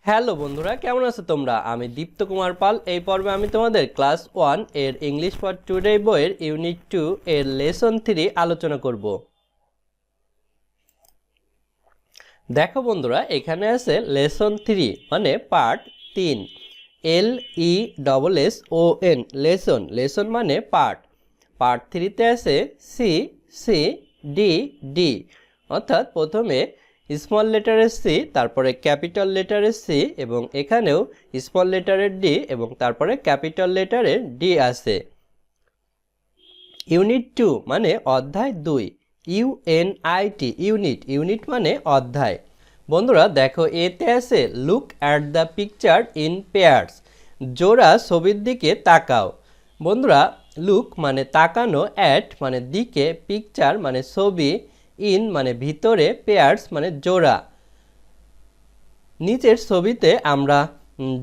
Hello বন্ধুরা, কেমন আছো তোমরা? আমি দীপ্ত কুমার পাল। এই পর্বে আমি তোমাদের ক্লাস 1 এর ইংলিশ ফর টুডে বইয়ের ইউনিট 2 এর লেসন 3 আলোচনা করব। দেখো বন্ধুরা, এখানে আছে লেসন 3 মানে পার্ট 3। LESSON lesson. লেসন মানে পার্ট। পার্ট 3 তে আছে cC-dD, অর্থাৎ প্রথমে স্মল লেটারের সি, তারপরে ক্যাপিটাল লেটারের সি, এবং এখানেও স্মল লেটারের ডি এবং তারপরে ক্যাপিটাল লেটারের ডি আছে। ইউনিট 2 মানে অধ্যায় 2। UNIT unit. ইউনিট মানে অধ্যায়। বন্ধুরা দেখো, এতে আছে look at the picture in pairs. জোড়া ছবির দিকে তাকাও। বন্ধুরা, লুক মানে তাকানো, অ্যাট মানে দিকে, পিকচার মানে ছবি, ইন মানে ভিতরে, পেয়ার্স মানে জোড়া। নিচের ছবিতে আমরা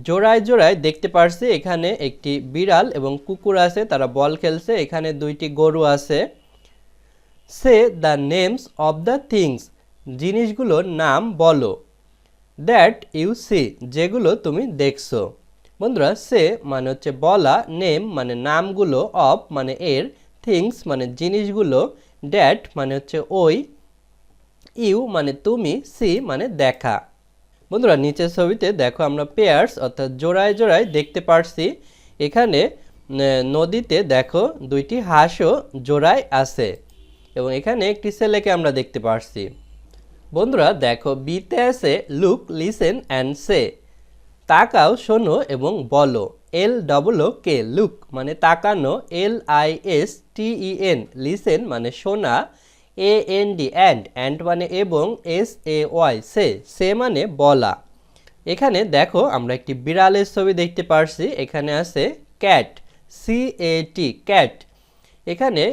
জোড়ায় জোড়ায় দেখতে পারছি এখানে একটি বিড়াল এবং কুকুর আছে, তারা বল খেলছে। এখানে দুইটি গরু আছে। Say the names of the things, জিনিসগুলোর নাম বলো। দ্যাট ইউ সি, যেগুলো তুমি দেখছো। বন্ধুরা, সে মানে হচ্ছে বলা, নেম মানে নামগুলো, অফ মানে এর, থিংস মানে জিনিসগুলো, দ্যাট মানে হচ্ছে ওই, ইউ মানে তুমি, সি মানে দেখা। বন্ধুরা, নিচের ছবিতে দেখো আমরা পেয়ার্স অর্থাৎ জোড়ায় জোড়ায় দেখতে পারছি। এখানে নদীতে দেখো দুইটি হাঁসও জোড়ায় আছে এবং এখানে একটি ছেলেকে আমরা দেখতে পারছি। বন্ধুরা দেখো, বিতে আছে লুক, লিসেন অ্যান্ড সে, তাকাও, শোনো এবং বলো। LOOK লুক মানে তাকানো, LISTEN লিসেন মানে শোনা, AND অ্যান্ড মানে এবং, SAY সে মানে বলা। এখানে দেখো আমরা একটি বিড়ালের ছবি দেখতে পারছি। এখানে আছে ক্যাট, CAT ক্যাট। এখানে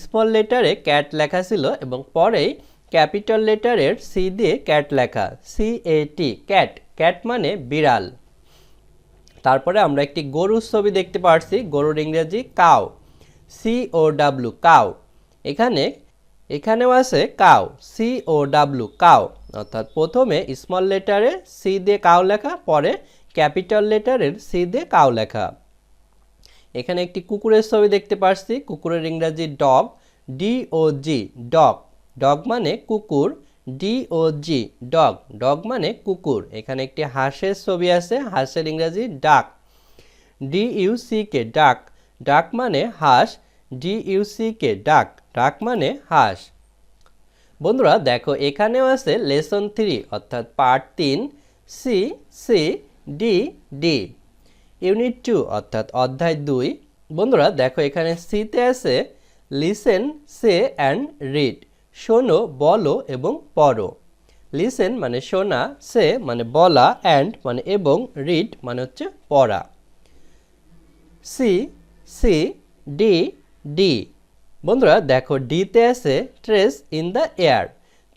স্মল লেটারে ক্যাট লেখা ছিল এবং পরেই ক্যাপিটাল লেটারের সি দিয়ে ক্যাট লেখা, CAT ক্যাট। ক্যাট মানে বিড়াল। তারপরে আমরা একটি গরুর ছবি দেখতে পারছি। গরুর ইংরেজি কাউ, COW কাউ। এখানেও আছে কাউ, COW কাউ, অর্থাৎ প্রথমে স্মল লেটারে সি দিয়ে কাউ লেখা, পরে ক্যাপিটাল লেটারের সি দিয়ে কাউ লেখা। এখানে একটি কুকুরের ছবি দেখতে পাচ্ছি। কুকুরের ইংরেজি ডগ, DOG ডগ। ডগ মানে কুকুর, DOG ডগ। ডগ মানে কুকুর। এখানে একটি হাঁসের ছবি আছে। হাঁসের ইংরেজি ডাক, DUCK ডাক। ডাক মানে হাঁস, DUCK ডাক। ডাক মানে হাঁস। বন্ধুরা দেখো, এখানেও আছে লেসন 3 অর্থাৎ পার্ট 3, cC-dD ইউনিট 2 অর্থাৎ অধ্যায় 2। বন্ধুরা দেখো, এখানে সিতে আছে লিসেন, সে অ্যান্ড রিড, শোনো, বলো এবং পড়ো। লিসেন মানে শোনা, সে মানে বলা, অ্যান্ড মানে এবং, রিড মানে হচ্ছে পড়া। cC-dD। বন্ধুরা দেখো, ডিতে আছে ট্রেস ইন দ্য এয়ার,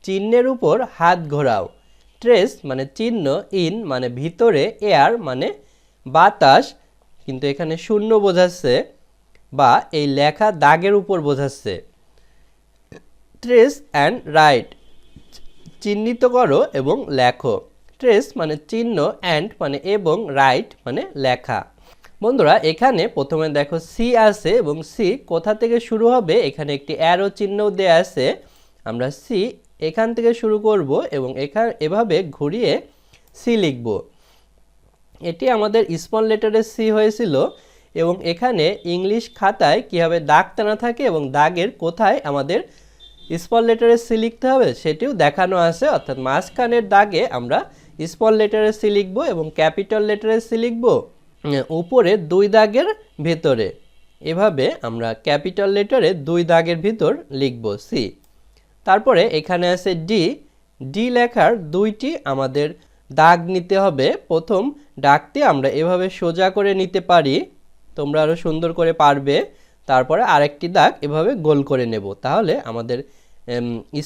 চিহ্নের উপর হাত ঘোরাও। ট্রেস মানে চিহ্ন, ইন মানে ভিতরে, এয়ার মানে বাতাস, কিন্তু এখানে শূন্য বোঝাচ্ছে বা এই লেখা দাগের উপর বোঝাচ্ছে। ট্রেস অ্যান্ড রাইট, চিহ্নিত করো এবং লেখো। ট্রেস মানে চিহ্ন, অ্যান্ড মানে এবং, রাইট মানে লেখা। বন্ধুরা এখানে প্রথমে দেখো সি আছে এবং সি কোথা থেকে শুরু হবে, এখানে একটি অ্যারো চিহ্ন দেয়া আছে। আমরা সি এখান থেকে শুরু করব এবং এভাবে ঘুরিয়ে সি লিখব। এটি আমাদের স্মল লেটারের সি হয়েছিল এবং এখানে ইংলিশ খাতায় কীভাবে দাগ টানা থাকে এবং দাগের কোথায় আমাদের স্মল লেটারের সি লিখতে হবে সেটিও দেখানো আছে। অর্থাৎ মাঝখানের দাগে আমরা স্মল লেটারের সি লিখব এবং ক্যাপিটাল লেটারের সি লিখব উপরে 2 দাগের ভেতরে। এভাবে আমরা ক্যাপিটাল লেটারে 2 দাগের ভিতর লিখব সি। তারপরে এখানে আছে ডি। ডি লেখার 2টি আমাদের দাগ নিতে হবে। প্রথম দাগটি আমরা এভাবে সোজা করে নিতে পারি, তোমরা আরও সুন্দর করে পারবে। তারপরে আরেকটি দাগ এভাবে গোল করে নেব, তাহলে আমাদের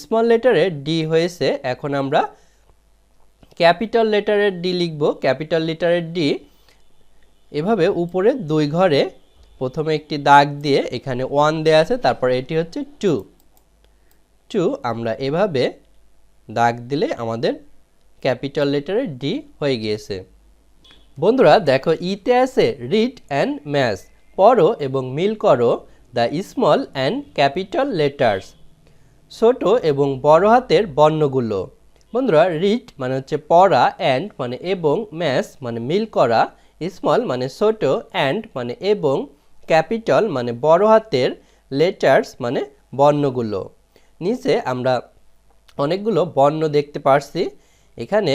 স্মল লেটারের ডি হয়েছে। এখন আমরা ক্যাপিটাল লেটারের ডি লিখব। ক্যাপিটাল লেটারের ডি এভাবে উপরে 2 ঘরে প্রথমে একটি দাগ দিয়ে, এখানে 1 দেয়া আছে, তারপর এটি হচ্ছে 2। আমরা এভাবে দাগ দিলে আমাদের ক্যাপিটাল লেটারের ডি হয়ে গিয়েছে। বন্ধুরা দেখো ইতে আছে রিড অ্যান্ড ম্যাচ, পড়ো এবং মিল করো the small and capital letters, ছোট এবং বড় হাতের বর্ণগুলো। বন্ধুরা রিড মানে হচ্ছে পড়া, অ্যান্ড মানে এবং, ম্যাচ মানে মিল করা, স্মল মানে ছোট, অ্যান্ড মানে এবং, ক্যাপিটাল মানে বড় হাতের, লেটার্স মানে বর্ণগুলো। নিচে আমরা অনেকগুলো বর্ণ দেখতে পারছি। এখানে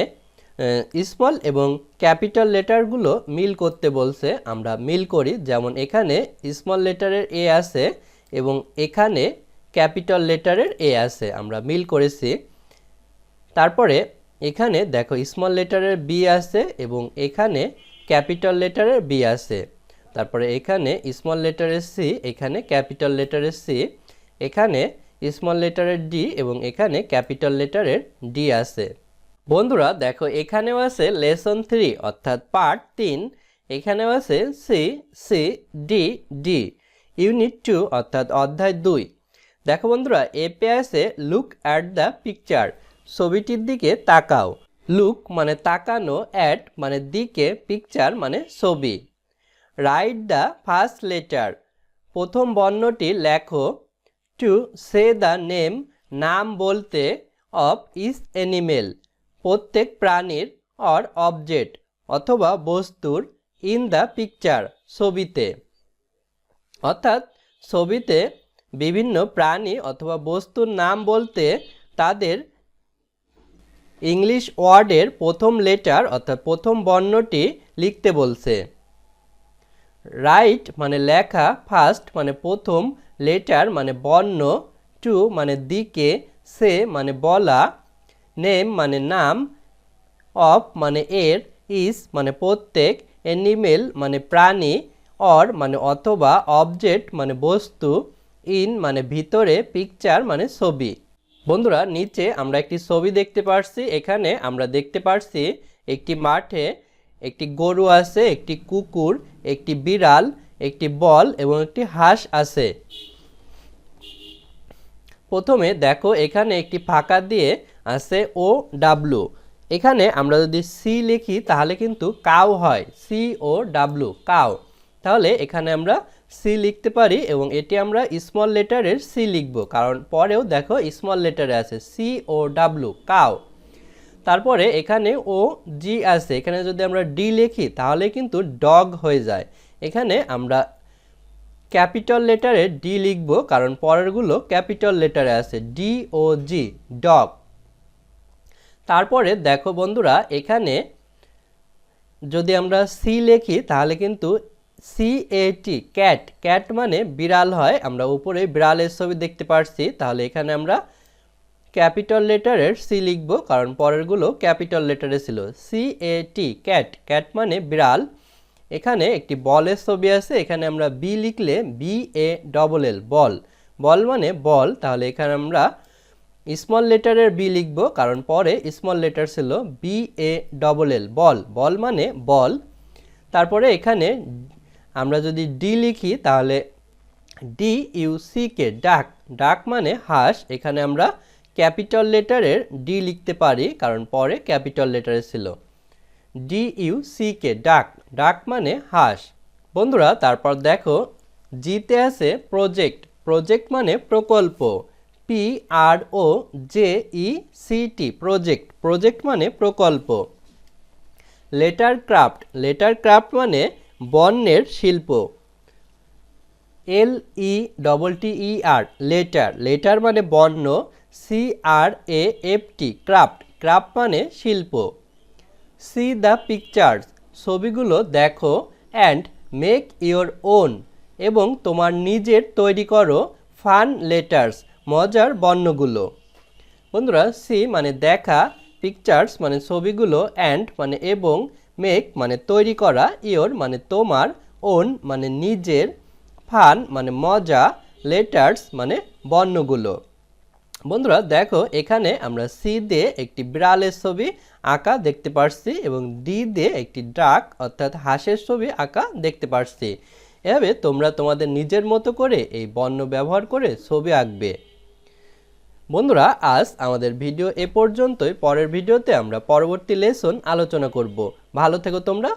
স্মল এবং ক্যাপিটাল লেটারগুলো মিল করতে বলছে, আমরা মিল করি। যেমন এখানে স্মল লেটারের এ আছে এবং এখানে ক্যাপিটাল লেটারের এ আছে, আমরা মিল করেছি। তারপরে এখানে দেখো স্মল লেটারের বি আছে এবং এখানে ক্যাপিটাল লেটারের বি আছে। তারপরে এখানে স্মল লেটারের সি, এখানে ক্যাপিটাল লেটারের সি, এখানে স্মল লেটারের ডি এবং এখানে ক্যাপিটাল লেটারের ডি আছে। বন্ধুরা দেখো এখানেও আছে লেসন 3 অর্থাৎ পার্ট 3, এখানেও আছে cC-dD ইউনিট 2 অর্থাৎ অধ্যায় 2। দেখো বন্ধুরা এপে আছে লুক অ্যাট দ্য পিকচার, ছবিটির দিকে তাকাও। লুক মানে তাকানো, অ্যাট মানে দিকে, পিকচার মানে ছবি। রাইট দ্য ফার্স্ট লেটার, প্রথম বর্ণটি লেখো। টু সে দ্য নেম, নাম বলতে। অফ ইচ অ্যানিমেল, প্রত্যেক প্রাণীর। অর অবজেক্ট অথবা বস্তুর। ইন দ্য পিকচার, ছবিতে। অর্থাৎ ছবিতে বিভিন্ন প্রাণী অথবা বস্তুর নাম বলতে তাদের ইংলিশ ওয়ার্ডের প্রথম লেটার অর্থাৎ প্রথম বর্ণটি লিখতে বলছে। রাইট মানে লেখা, ফার্স্ট মানে প্রথম, লেটার মানে বর্ণ, টু মানে দিকে, সে মানে বলা, নেম মানে নাম, অফ মানে এর, ইজ মানে প্রত্যেক, অ্যানিমেল মানে প্রাণী, অর মানে অথবা, অবজেক্ট মানে বস্তু, ইন মানে ভিতরে, পিকচার মানে ছবি। বন্ধুরা নিচে আমরা একটি ছবি দেখতে পারছি। এখানে আমরা দেখতে পারছি একটি মাঠে একটি গরু আছে, একটি কুকুর, একটি বিড়াল, একটি বল এবং একটি হাঁস আছে। প্রথমে দেখো এখানে একটি ফাঁকা দিয়ে আছে ও ডাব্লু। এখানে আমরা যদি সি লিখি তাহলে কিন্তু কাউ হয়, COW কাউ। তাহলে এখানে আমরা সি লিখতে পারি এবং এটি আমরা স্মল লেটারের সি লিখব, কারণ পরেও দেখো স্মল লেটারে আছে COW কাউ। তারপরে এখানে ও জি আছে, এখানে যদি আমরা ডি লিখি তাহলে কিন্তু ডগ হয়ে যায়। এখানে আমরা ক্যাপিটাল লেটারে ডি লিখব, কারণ পরেরগুলো ক্যাপিটাল লেটারে আছে, DOG ডগ। তারপরে দেখো বন্ধুরা এখানে যদি আমরা সি লিখি তাহলে কিন্তু CAT ক্যাট, ক্যাট মানে বিড়াল হয়। আমরা উপরে বিড়ালের ছবি দেখতে পাচ্ছি, তাহলে এখানে আমরা ক্যাপিটাল লেটারের সি লিখব, কারণ পরেরগুলো ক্যাপিটাল লেটারে ছিল। CAT ক্যাট, ক্যাট মানে বিড়াল। এখানে একটি বলের ছবি আছে, এখানে আমরা বি লিখলে BALL বল, বল মানে বল। তাহলে এখানে আমরা স্মল লেটারের বি লিখব, কারণ পরে স্মল লেটার ছিল BALL বল, বল মানে বল। তারপরে এখানে আমরা যদি ডি লিখি তাহলে DUCK ডাক, ডাক মানে হাঁস। এখানে আমরা ক্যাপিটাল লেটারের ডি লিখতে পারি, কারণ পরে ক্যাপিটাল লেটারে ছিল। DUCK ডাক, ডাক মানে হাঁস। বন্ধুরা তারপর দেখো জিতে আছে প্রজেক্ট, প্রজেক্ট মানে প্রকল্প, PROJECT প্রজেক্ট, প্রজেক্ট মানে প্রকল্প। লেটার ক্রাফট, লেটার ক্রাফট মানে বর্ণের শিল্প, LETTER লেটার, লেটার মানে বর্ণ, CRAFT ক্রাফট, ক্রাফট মানে শিল্প। সি দ্য পিকচার্স ছবিগুলো দেখো, অ্যান্ড মেক ইয়োর ওন এবং তোমার নিজের তৈরি করো, ফান লেটার্স মজার বর্ণগুলো। বন্ধুরা সি মানে দেখা, পিকচার্স মানে ছবিগুলো, অ্যান্ড মানে এবং, মেক মানে তৈরি করা, ইয়োর মানে তোমার, ওন মানে নিজের, ফান মানে মজা, লেটার্স মানে বর্ণগুলো। বন্ধুরা দেখো এখানে আমরা সি দিয়ে একটি বিড়ালের ছবি আঁকা দেখতে পারছি এবং ডি দিয়ে একটি ডাক অর্থাৎ হাঁসের ছবি আঁকা দেখতে পারছি। এভাবে তোমরা তোমাদের নিজের মতো করে এই বর্ণ ব্যবহার করে ছবি আঁকবে। বন্ধুরা আজ আমাদের ভিডিও এ পর্যন্তই, পরের ভিডিওতে আমরা পরবর্তী লেসন আলোচনা করব। ভালো থেকো তোমরা।